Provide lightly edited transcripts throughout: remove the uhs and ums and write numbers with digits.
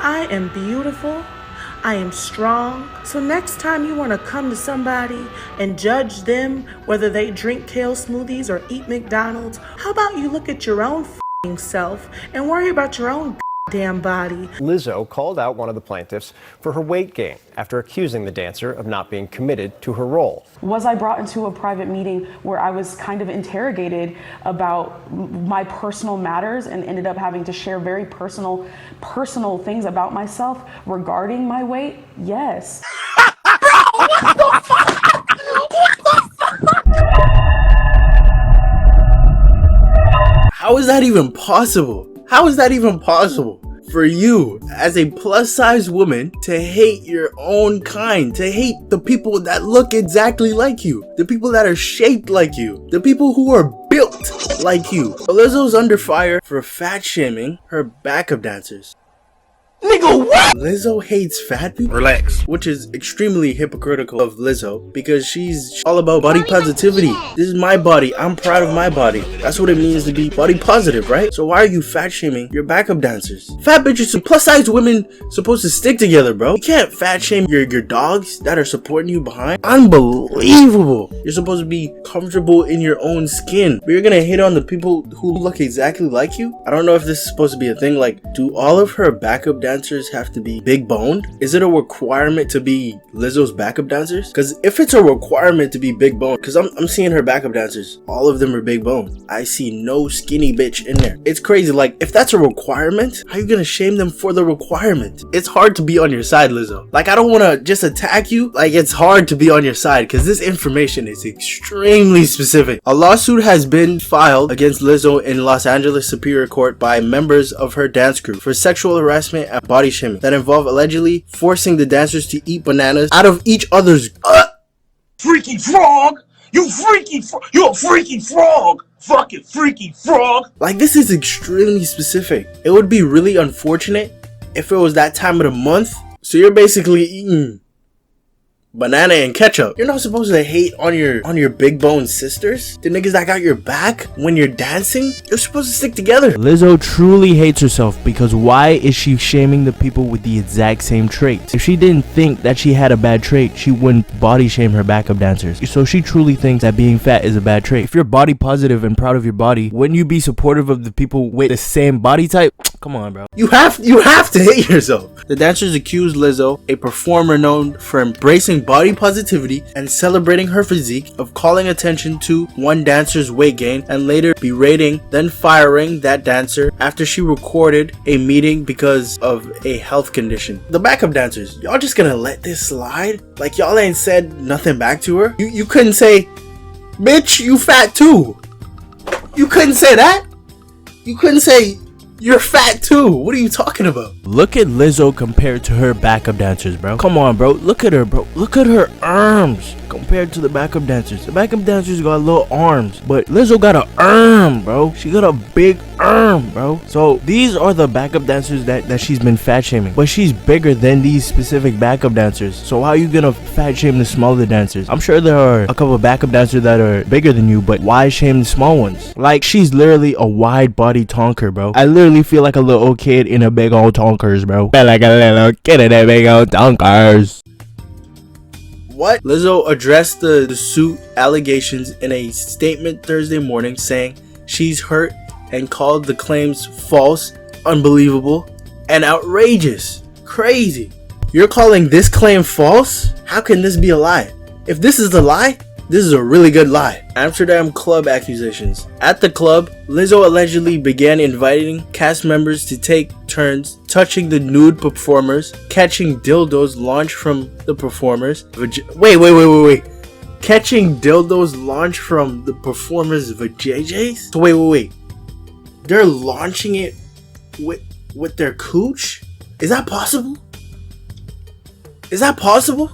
I am beautiful. I am strong. So next time you want to come to somebody and judge them whether they drink kale smoothies or eat McDonald's, how about you look at your own self and worry about your own damn body. Lizzo called out one of the plaintiffs for her weight gain after accusing the dancer of not being committed to her role. Was I brought into a private meeting where I was kind of interrogated about my personal matters and ended up having to share very personal things about myself regarding my weight? Yes. Bro, what the fuck? What the fuck? How is that even possible? How is that even possible for you as a plus size woman to hate your own kind, to hate the people that look exactly like you, the people that are shaped like you, the people who are built like you? Lizzo's under fire for fat shaming her backup dancers. Nigga, what? Lizzo hates fat people? Relax. Which is extremely hypocritical of Lizzo because she's all about body positivity. This is my body. I'm proud of my body. That's what it means to be body positive, right? So why are you fat shaming your backup dancers? Fat bitches and plus size women supposed to stick together, bro. You can't fat shame your dogs that are supporting you behind. Unbelievable. You're supposed to be comfortable in your own skin, but you're gonna hit on the people who look exactly like you? I don't know if this is supposed to be a thing. Like, do all of her backup dancers have to be big boned? Is it a requirement to be Lizzo's backup dancers? Because if it's a requirement to be big boned, because I'm seeing her backup dancers, all of them are big boned. I see no skinny bitch in there. It's crazy. Like, if that's a requirement, how are you gonna shame them for the requirement? It's hard to be on your side, Lizzo. Like, I don't want to just attack you. Like, it's hard to be on your side because this information is extremely specific. A lawsuit has been filed against Lizzo in Los Angeles Superior Court by members of her dance crew for sexual harassment and body shaming that involve allegedly forcing the dancers to eat bananas out of each other's Freaky frog! You're a freaky frog! Fucking freaky frog! Like, this is extremely specific. It would be really unfortunate if it was that time of the month. So you're basically eating banana and ketchup. You're not supposed to hate on your big bone sisters, the niggas that got your back when you're dancing. You're supposed to stick together. Lizzo truly hates herself because why is she shaming the people with the exact same traits? If she didn't think that she had a bad trait, she wouldn't body shame her backup dancers. So she truly thinks that being fat is a bad trait. If you're body positive and proud of your body, wouldn't you be supportive of the people with the same body type? Come on, bro. You have to hate yourself. The dancers accused Lizzo, a performer known for embracing body positivity and celebrating her physique, of calling attention to one dancer's weight gain and later berating, then firing that dancer after she recorded a meeting because of a health condition. The backup dancers, y'all just gonna let this slide? Like, y'all ain't said nothing back to her? You couldn't say, bitch, you fat too. You couldn't say that? You couldn't say, you're fat too. What are you talking about? Look at Lizzo compared to her backup dancers, bro. Come on, bro. Look at her, bro. Look at her arms compared to the backup dancers. The backup dancers got little arms, but Lizzo got an arm, bro. She got a big arm, bro. So these are the backup dancers that she's been fat shaming, but she's bigger than these specific backup dancers. So how are you gonna fat shame the smaller dancers? I'm sure there are a couple of backup dancers that are bigger than you, but why shame the small ones? Like, she's literally a wide body tonker, bro. I literally feel like a little kid in a big old tonkers, bro. Feel like a little kid in a big old tonkers. What? Lizzo addressed the suit allegations in a statement Thursday morning, saying she's hurt and called the claims false, unbelievable, and outrageous. Crazy. You're calling this claim false? How can this be a lie? If this is a lie, this is a really good lie. Amsterdam club accusations. At the club, Lizzo allegedly began inviting cast members to take turns touching the nude performers, catching dildos launched from the performers. Wait. Catching dildos launched from the performers' vajayjays? So wait. They're launching it with their cooch? Is that possible? Is that possible?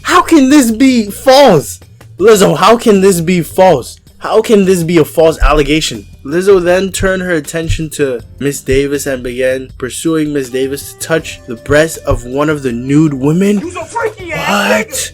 How can this be false? Lizzo, how can this be false? How can this be a false allegation? Lizzo then turned her attention to Miss Davis and began pursuing Miss Davis to touch the breast of one of the nude women. You's a freaky ass.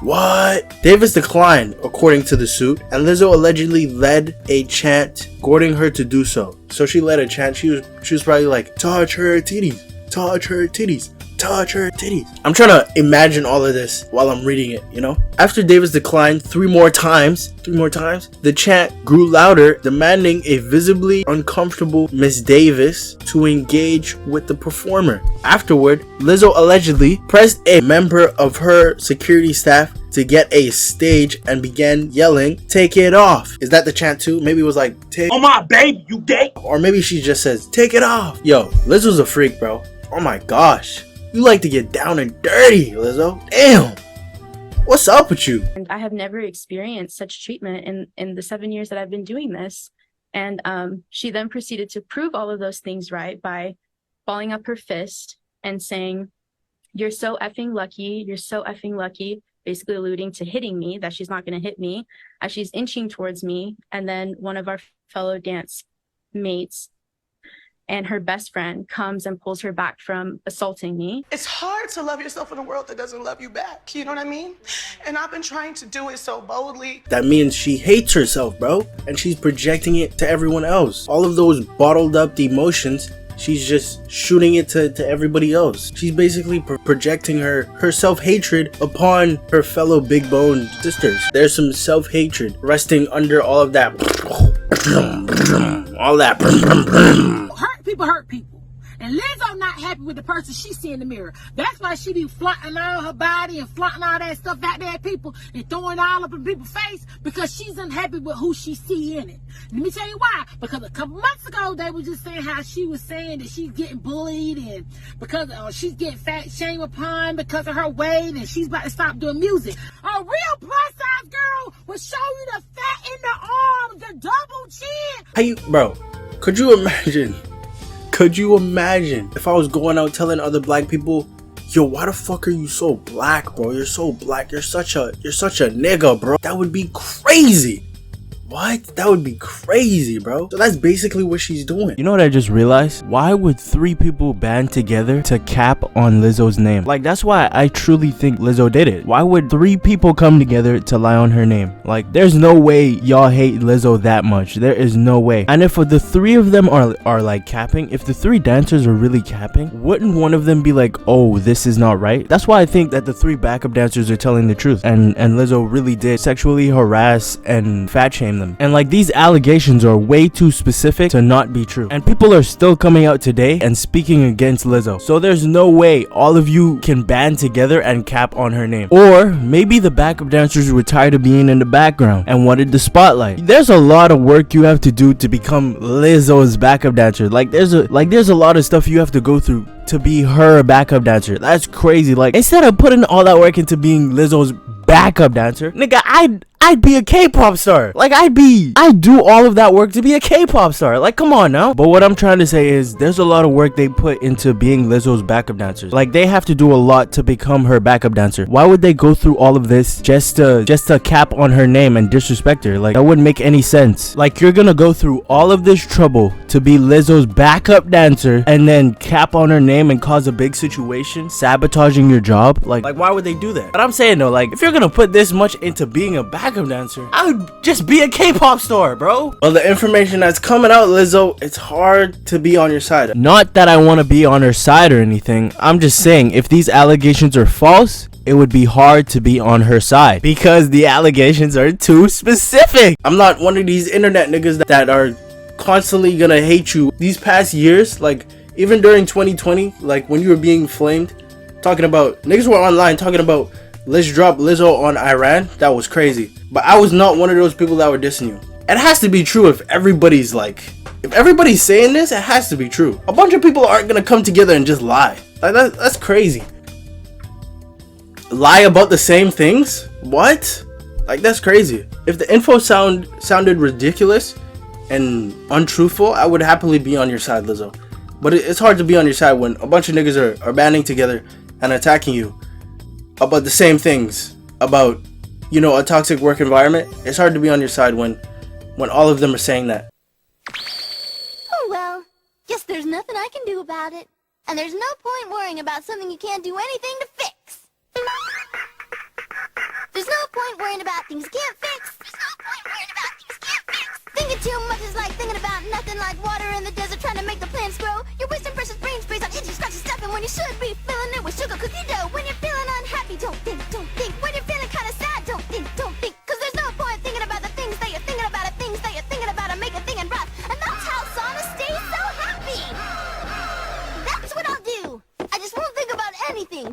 What? Davis declined, according to the suit, and Lizzo allegedly led a chant, goading her to do so. So she led a chant. She was probably like, touch her titties. touch her titties, touch her titties. I'm trying to imagine all of this while I'm reading it, you know? After Davis declined three more times, the chant grew louder, demanding a visibly uncomfortable Miss Davis to engage with the performer. Afterward, Lizzo allegedly pressed a member of her security staff to get a stage and began yelling, "Take it off." Is that the chant too? Maybe it was like, "Take Oh my baby, you gay?" Or maybe she just says, "Take it off." Yo, Lizzo's a freak, bro. Oh my gosh. You like to get down and dirty, Lizzo. Damn. What's up with you? And I have never experienced such treatment in the 7 years that I've been doing this. And she then proceeded to prove all of those things right by balling up her fist and saying, "You're so effing lucky. You're so effing lucky." Basically alluding to hitting me, that she's not going to hit me, as she's inching towards me. And then one of our fellow dance mates and her best friend comes and pulls her back from assaulting me. It's hard to love yourself in a world that doesn't love you back. You know what I mean? And I've been trying to do it so boldly. That means she hates herself, bro. And she's projecting it to everyone else. All of those bottled up emotions, she's just shooting it to everybody else. She's basically projecting her self-hatred upon her fellow big bone sisters. There's some self-hatred resting under all of that. All that. Hurt people hurt people. And Lizzo not happy with the person she see in the mirror. That's why she be flaunting all her body and flaunting all that stuff out there at people and throwing all up in people's face because she's unhappy with who she see in it. Let me tell you why. Because a couple months ago, they were just saying how she was saying that she's getting bullied and because she's getting fat shamed upon because of her weight and she's about to stop doing music. A real plus size girl will show you the fat in the arms, the double chin. How you, bro, could you imagine? Could you imagine if I was going out telling other black people, "Yo, why the fuck are you so black, bro? You're so black. You're such a nigga, bro." That would be crazy. What? That would be crazy, bro. So that's basically what she's doing. You know what I just realized? Why would 3 people band together to cap on Lizzo's name? Like, that's why I truly think Lizzo did it. Why would 3 people come together to lie on her name? Like, there's no way y'all hate Lizzo that much. There is no way. And if the 3 of them are like capping, if the 3 dancers are really capping, wouldn't one of them be like, "Oh, this is not right"? That's why I think that the 3 backup dancers are telling the truth. And Lizzo really did sexually harass and fat shame them. And like, these allegations are way too specific to not be true. And people are still coming out today and speaking against Lizzo. So there's no way all of you can band together and cap on her name. Or maybe the backup dancers were tired of being in the background and wanted the spotlight. There's a lot of work you have to do to become Lizzo's backup dancer. Like there's a lot of stuff you have to go through to be her backup dancer. That's crazy. Like, instead of putting all that work into being Lizzo's backup dancer, nigga, I'd be a K-pop star. Like, I'd do all of that work to be a K-pop star. Like, come on now. But what I'm trying to say is there's a lot of work they put into being Lizzo's backup dancers. Like, they have to do a lot to become her backup dancer. Why would they go through all of this just to cap on her name and disrespect her? Like, that wouldn't make any sense. Like, you're gonna go through all of this trouble to be Lizzo's backup dancer and then cap on her name and cause a big situation, sabotaging your job. Like why would they do that? But I'm saying though, like, if you're gonna put this much into being a backup dancer, I would just be a K-pop star, bro. Well, the information that's coming out, Lizzo, it's hard to be on your side. Not that I want to be on her side or anything. I'm just saying, if these allegations are false, it would be hard to be on her side because the allegations are too specific. I'm not one of these internet niggas that are constantly gonna hate you. These past years, like even during 2020, like when you were being flamed, talking about, niggas were online talking about, let's drop Lizzo on Iran. That was crazy. But I was not one of those people that were dissing you. It has to be true if everybody's saying this, it has to be true. A bunch of people aren't gonna come together and just lie. Like that's crazy. Lie about the same things? What? Like, that's crazy. If the info sounded ridiculous and untruthful, I would happily be on your side, Lizzo. But it's hard to be on your side when a bunch of niggas are banding together and attacking you about the same things, about, you know, a toxic work environment. It's hard to be on your side when all of them are saying that. Oh well, guess there's nothing I can do about it. And there's no point worrying about something you can't do anything to fix. There's no point worrying about things you can't fix. There's no point worrying about things you can't fix. Think it too much is like thinking about nothing, like water in the desert trying to make the plants grow. You're wasting precious brain space on itchy, scratchy stuff, and when you should be